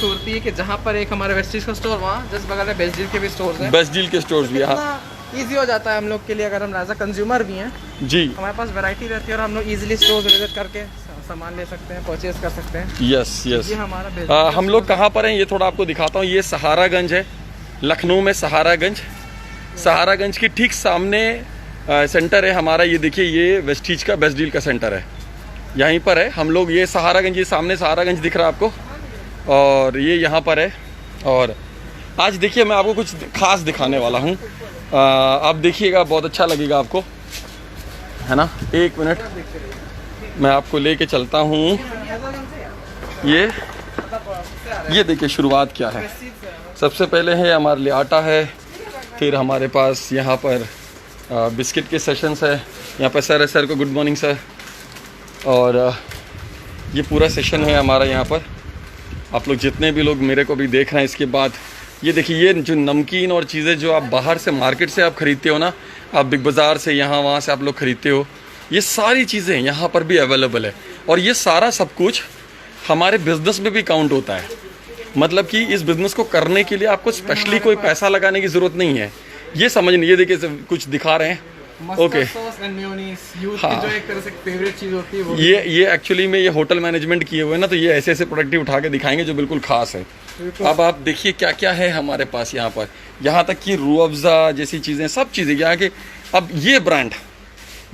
खूबसूरती है कि जहाँ पर एक हमारा वेस्टीज का स्टोर, वहाँ जस्ट बगल में बेस्ट डील के भी स्टोर्स हैं। बेस्ट डील के स्टोर्स भी यहाँ ईजी हो जाता है हम लोग के लिए, अगर हम एज अ कंज्यूमर भी हैं जी, हमारे पास वैरायटी रहती है और हम लोग इजीली स्टोर विजिट करके सामान ले सकते हैं, परचेज कर सकते हैं। Yes yes. ये हमारा हम लोग कहाँ पर हैं ये थोड़ा आपको दिखाता हूँ। ये सहारागंज है, लखनऊ में सहारागंज। सहारागंज के ठीक सामने सेंटर है हमारा। ये देखिए, ये वेस्टीज का बेस्ट डील का सेंटर है, यहीं पर है हम लोग। ये सहारागंज, ये सामने सहारागंज दिख रहा है आपको, और ये यहाँ पर है। और आज देखिए मैं आपको कुछ खास दिखाने वाला हूँ, आप देखिएगा, बहुत अच्छा लगेगा आपको, है ना। एक मिनट, मैं आपको लेके चलता हूँ। ये देखिए शुरुआत क्या है। सबसे पहले है हमारे लिए आटा है, फिर हमारे पास यहाँ पर बिस्किट के सेशंस है। यहाँ पर सर है, सर को गुड मॉर्निंग सर। और ये पूरा सेशन है हमारा यहाँ पर। आप लोग जितने भी लोग मेरे को भी देख रहे हैं, इसके बाद ये देखिए, ये जो नमकीन और चीज़ें जो आप बाहर से मार्केट से आप ख़रीदते हो ना, आप बिग बाज़ार से यहाँ वहाँ से आप लोग ख़रीदते हो, ये सारी चीज़ें यहाँ पर भी अवेलेबल है। और ये सारा सब कुछ हमारे बिज़नेस में भी काउंट होता है। मतलब कि इस बिज़नेस को करने के लिए आपको स्पेशली कोई पैसा लगाने की ज़रूरत नहीं है। ये समझ, ये देखिए कुछ दिखा रहे हैं। ओके, हाँ, जो एक तरह से फेवरेट चीज़ होती है वो ये एक्चुअली में ये होटल मैनेजमेंट किए हुए हैं ना, तो ये ऐसे ऐसे प्रोडक्ट उठा के दिखाएंगे जो बिल्कुल खास है। अब आप देखिए क्या क्या है हमारे पास यहाँ पर, यहाँ तक कि रूह अफ़ज़ा जैसी चीज़ें, सब चीज़ें यहाँ के। अब ये ब्रांड,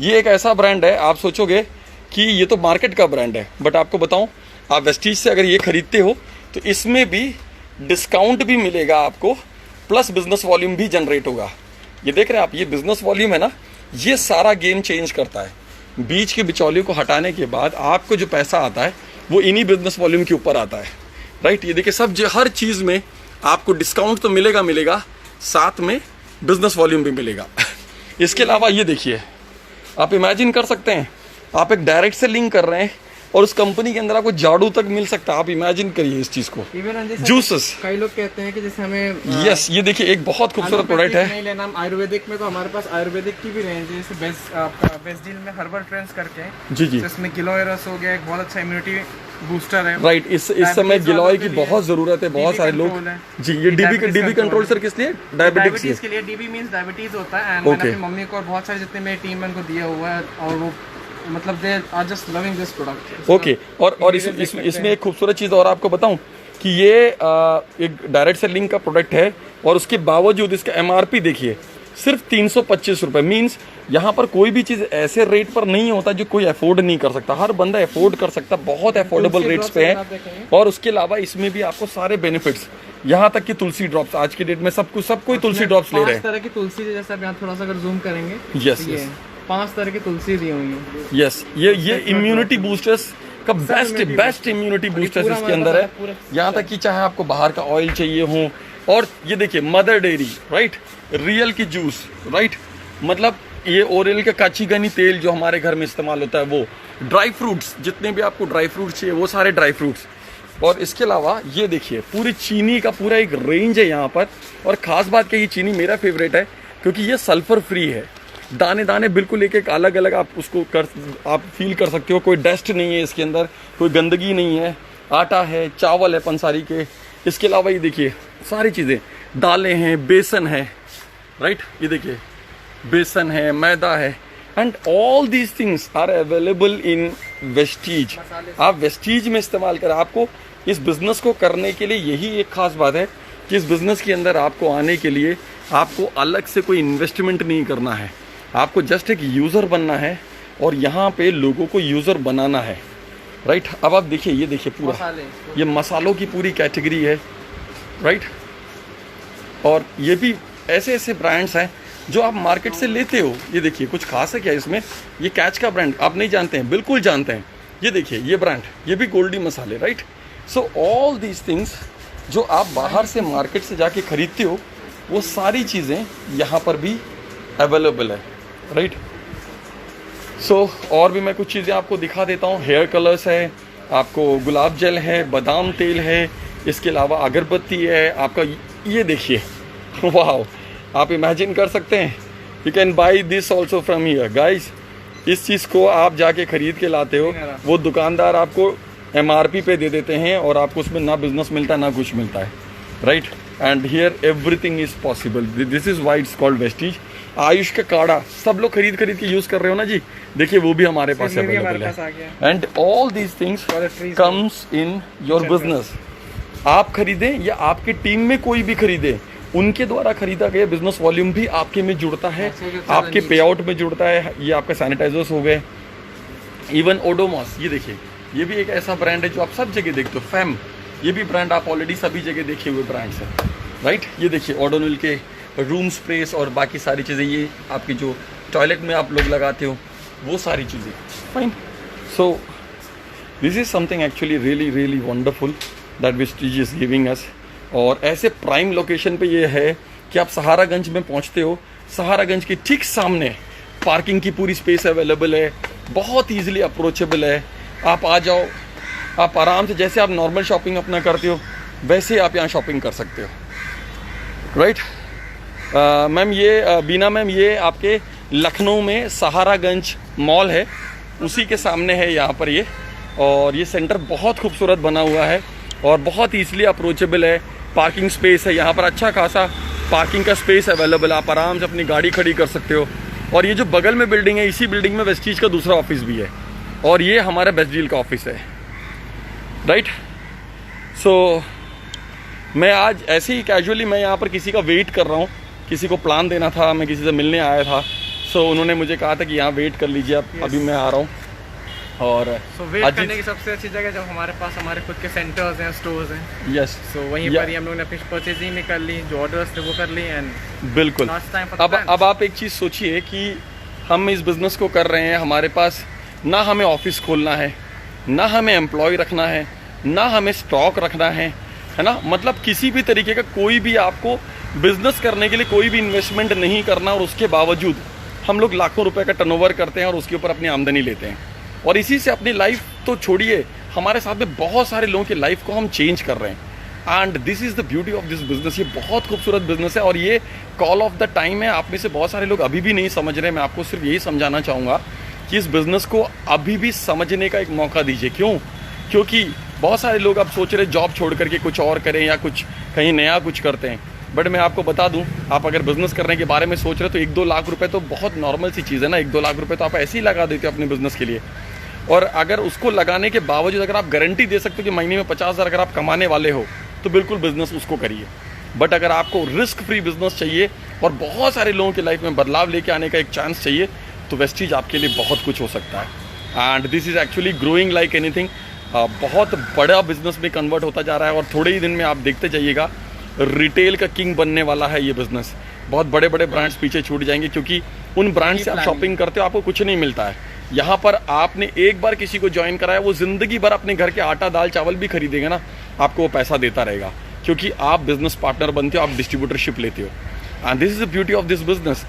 ये एक ऐसा ब्रांड है, आप सोचोगे कि ये तो मार्केट का ब्रांड है, बट आपको बताऊँ, आप वेस्टीज से अगर ये खरीदते हो तो इसमें भी डिस्काउंट भी मिलेगा आपको, प्लस बिजनेस वॉल्यूम भी जनरेट होगा। ये देख रहे हैं आप, ये बिजनेस वॉल्यूम है ना, ये सारा गेम चेंज करता है। बीच के बिचौलियों को हटाने के बाद आपको जो पैसा आता है वो इन्हीं बिजनेस वॉल्यूम के ऊपर आता है, राइट। ये देखिए, सब हर चीज़ में आपको डिस्काउंट तो मिलेगा, साथ में बिजनेस वॉल्यूम भी मिलेगा। इसके अलावा ये देखिए, आप इमेजिन कर सकते हैं, आप एक डायरेक्ट से लिंक कर रहे हैं और उस कंपनी के अंदर आपको झाड़ू तक मिल सकता है। आप इमेजिन करिए इस चीज़ को। जूसेस, कई लोग कहते हैं कि जैसे हमें यस, ये देखिए एक बहुत खूबसूरत प्रोडक्ट है। नहीं लेना, आयुर्वेदिक में तो हमारे पास आयुर्वेदिक की भी रेंज है, जैसे बेस्ट डील में हर्बल ट्रेंड्स करके जी जी, इसमें गिलोय रस हो गया, एक बहुत अच्छा इम्यूनिटी बूस्टर है, राइट। इस समय गिलोय की बहुत ज़रूरत है, बहुत सारे लोग जी। ये डीबी कंट्रोल सर किस लिए? डायबिटीज के लिए। डीबी मींस डायबिटीज होता है। एंड मैंने अपनी मम्मी को और बहुत सारे जितने मेरी टीम में उनको दिया हुआ है, और वो मतलब they are just loving this product. Okay, और इसमें एक खूबसूरत चीज़ और आपको बताऊं कि ये एक डायरेक्ट सेलिंग का प्रोडक्ट है, और उसके बावजूद इसका एमआरपी देखिए सिर्फ 325 रुपये। मीन्स यहाँ पर कोई भी चीज़ ऐसे रेट पर नहीं होता जो कोई अफोर्ड नहीं कर सकता, हर बंदा अफोर्ड कर सकता, बहुत अफोर्डेबल रेट्स पे है। और उसके अलावा इसमें भी आपको सारे बेनिफिट्स, यहाँ तक कि तुलसी ड्रॉप्स, आज की डेट में सब कोई तुलसी ड्रॉप्स ले रहे हैं। 5 तरह की तुलसी, जैसे आप यहाँ थोड़ा सा अगर जूम करेंगे, यस यस, 5 तरह की तुलसी दी हुई है। यस, ये इम्यूनिटी बूस्टर्स का बेस्ट इम्यूनिटी बूस्टर्स इसके अंदर है। यहाँ तक कि चाहे आपको बाहर का ऑयल चाहिए हो, और ये देखिए मदर डेयरी, राइट, रियल की जूस, राइट, मतलब ये ओरियल का काची गनी तेल जो हमारे घर में इस्तेमाल होता है, वो ड्राई फ्रूट्स, जितने भी आपको ड्राई फ्रूट्स चाहिए वो सारे ड्राई फ्रूट्स। और इसके अलावा ये देखिए पूरी चीनी का पूरा एक रेंज है यहाँ पर। और ख़ास बात क्या, ये चीनी मेरा फेवरेट है क्योंकि ये सल्फर फ्री है, दाने दाने बिल्कुल एक अलग अलग आप उसको आप फील कर सकते हो। कोई डस्ट नहीं है इसके अंदर, कोई गंदगी नहीं है। आटा है, चावल है पंसारी के। इसके अलावा ये देखिए सारी चीज़ें, दालें हैं, बेसन है, राइट, ये देखिए बेसन है, मैदा है, and all these things are available in Vestige. आप वेस्टीज में इस्तेमाल करें। आपको इस बिज़नेस को करने के लिए यही एक ख़ास बात है कि इस बिज़नेस के अंदर आपको आने के लिए आपको अलग से कोई इन्वेस्टमेंट नहीं करना है, आपको जस्ट एक यूज़र बनना है और यहाँ पे लोगों को यूज़र बनाना है, राइट। अब आप देखिए, ये देखिए पूरा ये मसालों की पूरी कैटेगरी है, राइट। और ये भी ऐसे ऐसे ब्रांड्स हैं जो आप मार्केट से लेते हो। ये देखिए कुछ खास है क्या इसमें? ये कैच का ब्रांड आप नहीं जानते हैं? बिल्कुल जानते हैं। ये देखिए ये ब्रांड, ये भी गोल्डी मसाले, right. So all these things जो आप बाहर से मार्केट से जाके खरीदते हो, वो सारी चीज़ें यहाँ पर भी अवेलेबल है, राइट। सो और भी मैं कुछ चीज़ें आपको दिखा देता हूँ। हेयर कलर्स है, आपको गुलाब जल है, बादाम तेल है, इसके अलावा अगरबत्ती है आपका। ये देखिए वाह, आप इमेजिन कर सकते हैं, you can buy this also from here guys. इस चीज़ को आप जाके ख़रीद के लाते हो, वो दुकानदार आपको MRP पे दे देते हैं और आपको उसमें ना बिजनेस मिलता है ना कुछ मिलता है, right. And here everything is possible, this is why it's called Vestige. Ayush का काढ़ा सब लोग खरीद के यूज कर रहे हो ना जी, देखिए वो भी हमारे पास अवेलेबल है। And all these things comes in your business. आप खरीदें या आपके टीम में कोई भी खरीदे, उनके द्वारा खरीदा गया बिजनेस वॉल्यूम भी आपके में जुड़ता है, आपके पे आउट में जुड़ता है। ये आपके सैनिटाइजर्स हो गए, इवन ओडोमॉस, ये देखिए ये भी एक ऐसा ब्रांड है जो आप सब जगह देखते हो। फैम, ये भी ब्रांड आप ऑलरेडी सभी जगह देखे हुए ब्रांड्स हैं, राइट। ये देखिए ओडोनिल के रूम स्प्रेस और बाकी सारी चीज़ें, ये आपकी जो टॉयलेट में आप लोग लगाते हो वो सारी चीज़ें, fine. So this is something actually really really wonderful that Vestige is giving us. और ऐसे प्राइम लोकेशन पे ये है कि आप सहारागंज में पहुंचते हो, सहारागंज के ठीक सामने पार्किंग की पूरी स्पेस अवेलेबल है, बहुत ईजिली अप्रोचेबल है। आप आ जाओ, आप आराम से जैसे आप नॉर्मल शॉपिंग अपना करते हो वैसे आप यहाँ शॉपिंग कर सकते हो, राइट। मैम ये बीना मैम, ये आपके लखनऊ में सहारागंज मॉल है, उसी के सामने है यहाँ पर ये। और ये सेंटर बहुत खूबसूरत बना हुआ है और बहुत ईजिली अप्रोचेबल है। पार्किंग स्पेस है यहाँ पर, अच्छा खासा पार्किंग का स्पेस अवेलेबल, आप आराम से अपनी गाड़ी खड़ी कर सकते हो। और ये जो बगल में बिल्डिंग है, इसी बिल्डिंग में वेस्टीज का दूसरा ऑफिस भी है और ये हमारा बेस्ट डील का ऑफिस है, राइट। सो मैं आज ऐसे ही कैजुअली मैं यहाँ पर किसी का वेट कर रहा हूँ, किसी को प्लान देना था, मैं किसी से मिलने आया था। सो उन्होंने मुझे कहा था कि यहाँ वेट कर लीजिए आप, अभी मैं आ रहा हूँ। और वेट करने की सबसे अच्छी जगह जब हमारे पास हमारे खुद के सेंटर्स हैं, स्टोर्स हैं। यस, सो वहीं पर ही हम लोगों ने अपनी परचेजिंग भी कर ली, जो ऑर्डर्स थे वो कर ली। एंड बिल्कुल, अब आप एक चीज़ सोचिए कि हम इस बिज़नेस को कर रहे हैं, हमारे पास ना हमें ऑफिस खोलना है, ना हमें एम्प्लॉय रखना है, ना हमें स्टॉक रखना है ना। मतलब किसी भी तरीके का कोई भी आपको बिजनेस करने के लिए कोई भी इन्वेस्टमेंट नहीं करना, और उसके बावजूद हम लोग लाखों रुपए का टर्नओवर करते हैं और उसके ऊपर अपनी आमदनी लेते हैं। और इसी से अपनी लाइफ तो छोड़िए, हमारे साथ में बहुत सारे लोगों की लाइफ को हम चेंज कर रहे हैं। And this is the beauty of this business. ये बहुत खूबसूरत बिजनेस है और ये कॉल ऑफ द टाइम है। आप में से बहुत सारे लोग अभी भी नहीं समझ रहे। मैं आपको सिर्फ यही समझाना चाहूँगा कि इस बिज़नेस को अभी भी समझने का एक मौका दीजिए। क्यों? क्योंकि बहुत सारे लोग अब सोच रहे जॉब छोड़ करके कुछ और करें या कुछ कहीं नया कुछ करते हैं। बट मैं आपको बता दूं, आप अगर बिज़नेस करने के बारे में सोच रहे हो तो 1-2 लाख रुपए तो बहुत नॉर्मल सी चीज़ है ना। 1-2 लाख रुपए तो आप ऐसे ही लगा देते हो अपने बिज़नेस के लिए। और अगर उसको लगाने के बावजूद अगर आप गारंटी दे सकते हो कि महीने में 50,000 अगर आप कमाने वाले हो तो बिल्कुल बिज़नेस उसको करिए। बट अगर आपको रिस्क फ्री बिज़नेस चाहिए और बहुत सारे लोगों की लाइफ में बदलाव लेके आने का एक चांस चाहिए तो वेस्टीज आपके लिए बहुत कुछ हो सकता है। And this is actually growing like anything. बहुत बड़ा बिजनेस में कन्वर्ट होता जा रहा है और थोड़े ही दिन में आप देखते जाइएगा रिटेल का किंग बनने वाला है ये बिज़नेस। बहुत बड़े बड़े ब्रांड्स पीछे छूट जाएंगे क्योंकि उन ब्रांड से आप शॉपिंग करते हो आपको कुछ नहीं मिलता है। यहाँ पर आपने एक बार किसी को ज्वाइन कराया, वो ज़िंदगी भर अपने घर के आटा दाल चावल भी खरीदेगा ना, आपको वो पैसा देता रहेगा क्योंकि आप बिजनेस पार्टनर बनते हो, आप डिस्ट्रीब्यूटरशिप लेते हो। And this is the beauty of this business.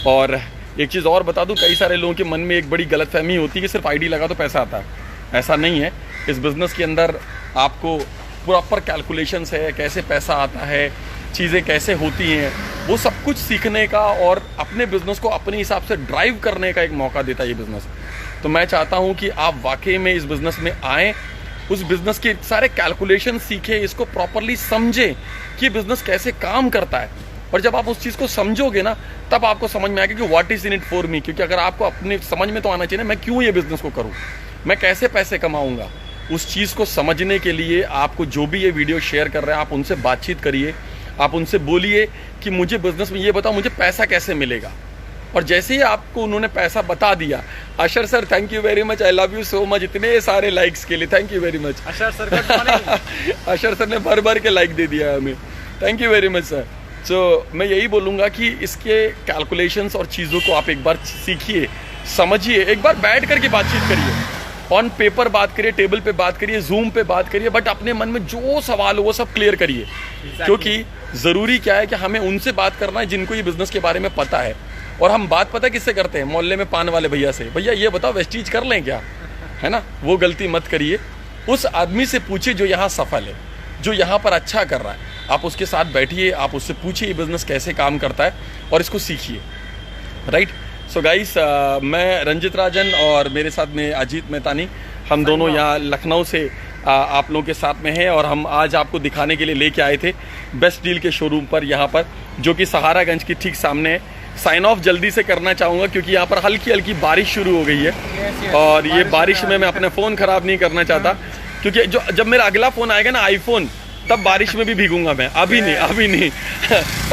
और एक चीज़ और बता दूँ, कई सारे लोगों के मन में एक बड़ी गलतफहमी होती है कि सिर्फ आईडी लगा तो पैसा आता है। ऐसा नहीं है। इस बिज़नेस के अंदर आपको प्रॉपर कैलकुलेशंस है, कैसे पैसा आता है, चीज़ें कैसे होती हैं, वो सब कुछ सीखने का और अपने बिज़नेस को अपने हिसाब से ड्राइव करने का एक मौका देता है ये बिज़नेस। तो मैं चाहता हूँ कि आप वाकई में इस बिज़नेस में आएँ, उस बिज़नेस के सारे कैलकुलेशन सीखें, इसको प्रॉपरली समझें कि बिज़नेस कैसे काम करता है। और जब आप उस चीज़ को समझोगे ना तब आपको समझ में आएगा कि what is in it for me. क्योंकि अगर आपको अपने समझ में तो आना चाहिए ना, मैं क्यों ये बिज़नेस को करूँ, मैं कैसे पैसे कमाऊँगा। उस चीज़ को समझने के लिए आपको जो भी ये वीडियो शेयर कर रहे हैं आप उनसे बातचीत करिए, आप उनसे बोलिए कि मुझे बिज़नेस में ये बताओ मुझे पैसा कैसे मिलेगा। और जैसे ही आपको उन्होंने पैसा बता दिया, Ashar sir thank you very much, I love you so much, इतने सारे लाइक्स के लिए thank you very much. Ashar sir Ashar sir ने भर भर के लाइक दे दिया है हमें, thank you very much sir. So मैं यही बोलूँगा कि इसके कैलकुलेशंस और चीज़ों को आप एक बार सीखिए, समझिए, एक बार बैठ करके बातचीत करिए, ऑन पेपर बात करिए, टेबल पे बात करिए, जूम पे बात करिए, बट अपने मन में जो सवाल हो वो सब क्लियर करिए। क्योंकि ज़रूरी क्या है कि हमें उनसे बात करना है जिनको ये बिज़नेस के बारे में पता है। और हम बात पता किससे करते हैं, मोहल्ले में पान वाले भैया से, भैया ये बताओ वेस्टीज कर लें क्या, है ना। वो गलती मत करिए, उस आदमी से पूछिए जो यहाँ सफल है, जो यहाँ पर अच्छा कर रहा है। आप उसके साथ बैठिए, आप उससे पूछिए ये बिज़नेस कैसे काम करता है और इसको सीखिए, राइट। सो गाइस, मैं रंजित राजन और मेरे साथ में अजीत मेहतानी, हम दोनों यहाँ लखनऊ से आप लोगों के साथ में है और हम आज आपको दिखाने के लिए लेके आए थे बेस्ट डील के शोरूम पर, यहाँ पर जो कि सहारागंज की ठीक सामने है। साइन ऑफ जल्दी से करना चाहूँगा क्योंकि यहाँ पर हल्की हल्की बारिश शुरू हो गई है और ये बारिश में मैं अपने फ़ोन ख़राब नहीं करना चाहता, क्योंकि जब मेरा अगला फ़ोन आएगा ना आईफोन, तब बारिश में भी भीगूंगा मैं, अभी नहीं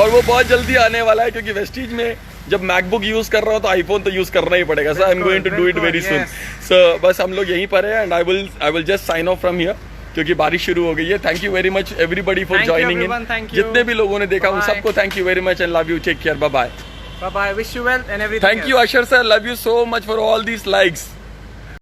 और वो बहुत जल्दी आने वाला है, क्योंकि वेस्टीज में जब मैकबुक यूज़ कर रहा हूँ तो आईफोन तो यूज़ करना ही पड़ेगा। So I am going to do it very soon. So बस हम लोग यहीं पर है and I will just sign off from here क्योंकि बारिश शुरू हो गई है। Thank you very much everybody for joining in. जितने भी लोगों ने देखा उन सबको thank you very much and love you, take care, bye bye. Bye bye. Wish you well and everything. Thank you, Ashar sir. Love you so much for all these likes.